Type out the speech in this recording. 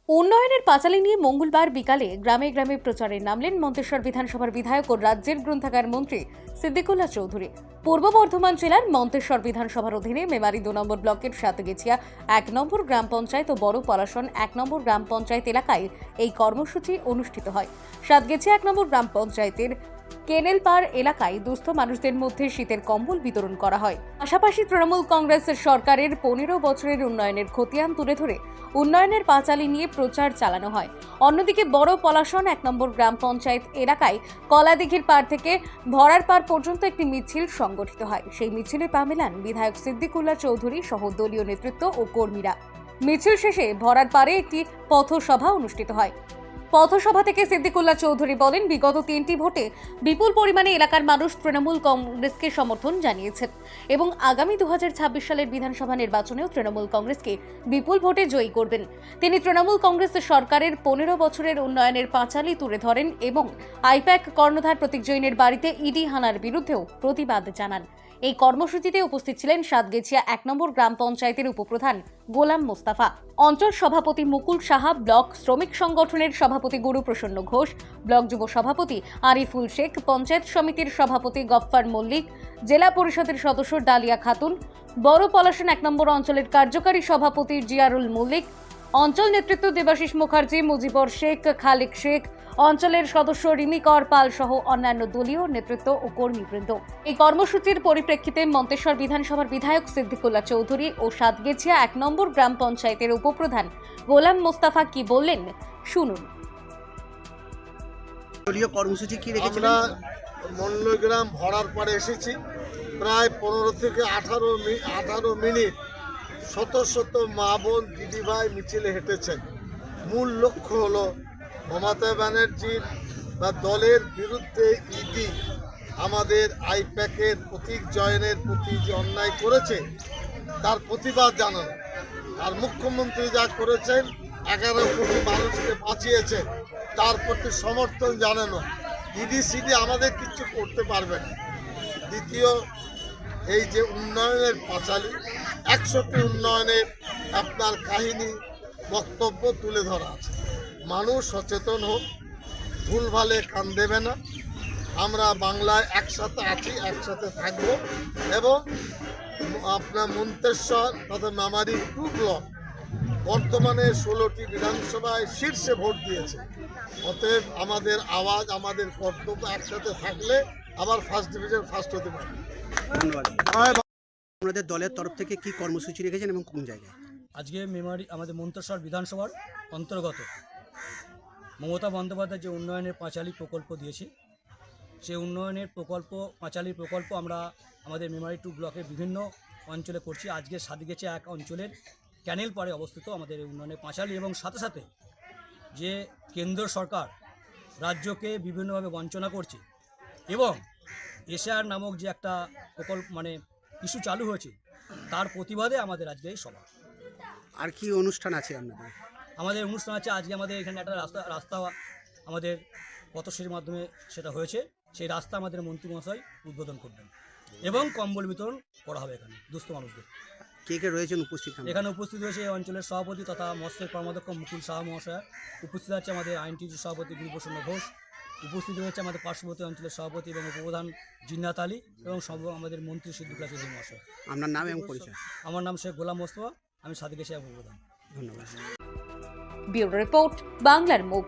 উন্নয়নের পাঁচালী নিয়ে মঙ্গলবার বিকালে গ্রামে গ্রামে প্রচারে নামলেন মন্তেশ্বর বিধানসভার বিধায়ক ও রাজ্যের গ্রন্থাগার মন্ত্রী সিদ্দিকুল্লাহ চৌধুরী। পূর্ব বর্ধমান জেলার মন্তেশ্বর বিধানসভার অধীনে মেমারি ২ নম্বর ব্লকের সাতগেছিয়া ১ নম্বর গ্রাম পঞ্চায়েত ও বড় পলাশন ১ নম্বর গ্রাম পঞ্চায়েত এলাকায় এই কর্মসূচি অনুষ্ঠিত হয়। সাতগেছিয়া ১ নম্বর গ্রাম পঞ্চায়েতের কেনেলপাড় এলাকায় দুস্থ মানুষদের মধ্যে শীতের কম্বল বিতরণ করা হয়। পাশাপাশি তৃণমূল কংগ্রেস সরকারের ১৫ বছরের উন্নয়নের খতিয়ান তুলে ধরে উন্নয়নের পাঁচালী নিয়ে প্রচার চালানো হয়। অন্যদিকে বড় পলাশন ১ নম্বর গ্রাম পঞ্চায়েত এলাকায় কলাদিঘির পাড় থেকে ভরার পাড় পর্যন্ত একটি মিছিল সংগঠিত হয়। সেই মিছিলে পা মেলান বিধায়ক সিদ্দিকুল্লাহ চৌধুরী সহ দলীয় নেতৃত্ব ও কর্মীরা। মিছিল শেষে ভরার পাড়ে একটি পথসভা অনুষ্ঠিত হয়। পথসভা থেকে সিদ্দিকুল্লাহ চৌধুরী বলেন, বিগত ৩টি ভোটে বিপুল পরিমাণে এলাকার মানুষ তৃণমূল কংগ্রেসকে সমর্থন জানিয়েছেন এবং আগামী ২০২৬ সালের বিধানসভা নির্বাচনেও তৃণমূল কংগ্রেসকে বিপুল ভোটে জয়ী করবেন। তিনি তৃণমূল কংগ্রেস সরকারের ১৫ বছরের উন্নয়নের পাঁচালী তুলে ধরেন এবং আইপ্যাক কর্ণধার প্রতীক জৈনের বাড়িতে ইডি হানার বিরুদ্ধেও প্রতিবাদ জানান। এই কর্মসূচিতে উপস্থিত ছিলেন সাতগেছিয়া ১ নম্বর গ্রাম পঞ্চায়েতের উপপ্রধান গোলাম মোস্তাফা, অঞ্চল সভাপতি মুকুল সাহা, ব্লক শ্রমিক সংগঠনের সভাপতি গুরুপ্রসন্ন ঘোষ, ব্লক যুব সভাপতি আরিফুল শেখ, পঞ্চায়েত সমিতির সভাপতি গফফার মল্লিক, জেলা পরিষদের সদস্য ডালিয়া খাতুন, বড় পলাশন ১ নম্বর অঞ্চলের কার্যকারী সভাপতি জিয়ারুল মল্লিক, অঞ্চল নেতৃত্ব দেবাশিস মুখার্জি, মুজিবর শেখ, খালেক শেখ, অঞ্চলের সদস্য রিমি কর পাল সহ অন্যান্য দলীয় নেতৃত্ব ও কর্মীবৃন্দ। এই কর্মসূচির পরিপ্রেক্ষিতে মন্তেশ্বর বিধানসভার বিধায়ক সিদ্দিকুল্লাহ চৌধুরী ও সাতগেছিয়া ১ নম্বর গ্রাম পঞ্চায়েতের উপপ্রধান গোলাম মোস্তাফা কি বললেন শুনুন। দলীয় কর্মসূচি কি রেখেছেন? আমরা মল্লগ্রাম ভরার পরে এসেছি। প্রায় ১৫ থেকে ১৮ মিনিট শত শত মা বোন দিদিভাই মিছিলে হেঁটেছেন। মূল লক্ষ্য হলো মমতা ব্যানার্জির বা দলের বিরুদ্ধে ইডি আমাদের আইপ্যাকের প্রতীক জয়নের প্রতি যে অন্যায় করেছে তার প্রতিবাদ জানানো। আর মুখ্যমন্ত্রী যা করেছেন ১১ কোটি মানুষকে বাঁচিয়েছেন তার প্রতি সমর্থন জানানো। ইডি সিডি আমাদের কিছু করতে পারবে না। দ্বিতীয়, এই যে উন্নয়নের পাঁচালী ১০০টি উন্নয়নের আপনার কাহিনী বক্তব্য তুলে ধরা আছে। মানুষ সচেতন হোক, ভুলভালে কান দেবে না। আমরা বাংলায় একসাথে আছি, একসাথে থাকব এবং আপনার মন্তেশ্বর তথা মেমারি 2 ব্লক বর্তমানে 16টি বিধানসভায় শীর্ষে ভোট দিয়েছে। অতএব আমাদের আওয়াজ, আমাদের কর্তব্য একসাথে থাকলে আবার ফার্স্ট ডিভিশন ফার্স্ট হতে পারে। ধন্যবাদ। আপনাদের দলের তরফ থেকে কি কর্মসূচি রেখেছেন এবং কোন জায়গায়? আজকে মেমারি আমাদের মন্তেশ্বর বিধানসভার অন্তর্গত মমতা বন্দ্যোপাধ্যায় যে উন্নয়নের পাঁচালী প্রকল্প দিয়েছে, সেই উন্নয়নের প্রকল্প পাঁচালী প্রকল্প আমরা আমাদের মেমারি 2 ব্লকের বিভিন্ন অঞ্চলে করছি। আজকে সাতগেছিয়া ১ অঞ্চলের ক্যানেল পাড়ে অবস্থিত আমাদের এই উন্নয়নের পাঁচালী এবং সাথে সাথে যে কেন্দ্র সরকার রাজ্যকে বিভিন্নভাবে বঞ্চনা করছে এবং এসআর নামক যে একটা প্রকল্প ইস্যু চালু হয়েছে তার প্রতিবাদে আমাদের আজকে এই সভা। আর কি অনুষ্ঠান আছে আপনাদের? আমাদের অনুষ্ঠান আছে আজকে আমাদের এখানে একটা রাস্তা আমাদের পথশ্রীর মাধ্যমে সেটা হয়েছে। সেই রাস্তা আমাদের মন্ত্রী মহাশয় উদ্বোধন করবেন এবং কম্বল বিতরণ করা হবে এখানে দুস্থ মানুষদের। কে কে রয়েছেন উপস্থিত? এখানে উপস্থিত হয়েছে এই অঞ্চলের সভাপতি তথা মৎস্যের কর্মাধ্যক্ষ মুকুল সাহা মহাশয়, উপস্থিত আছে আমাদের আইনটিজির সভাপতি গুরুপ্রসন্ন ঘোষ, উপস্থিত হয়েছে আমাদের পার্শ্ববর্তী অঞ্চলের সভাপতি এবং উপপ্রধান জিন্নাত আলী এবং আমাদের মন্ত্রী সিদ্দিকুল্লাহ চৌধুরী মহাশয়। আপনার নাম এবং পরিচয়? আমার নাম শেখ গোলাম মোস্তফা, আমি সাতগেছিয়া উপপ্রধান। ধন্যবাদ। ব্যুরো রিপোর্ট, বাংলার মুখ।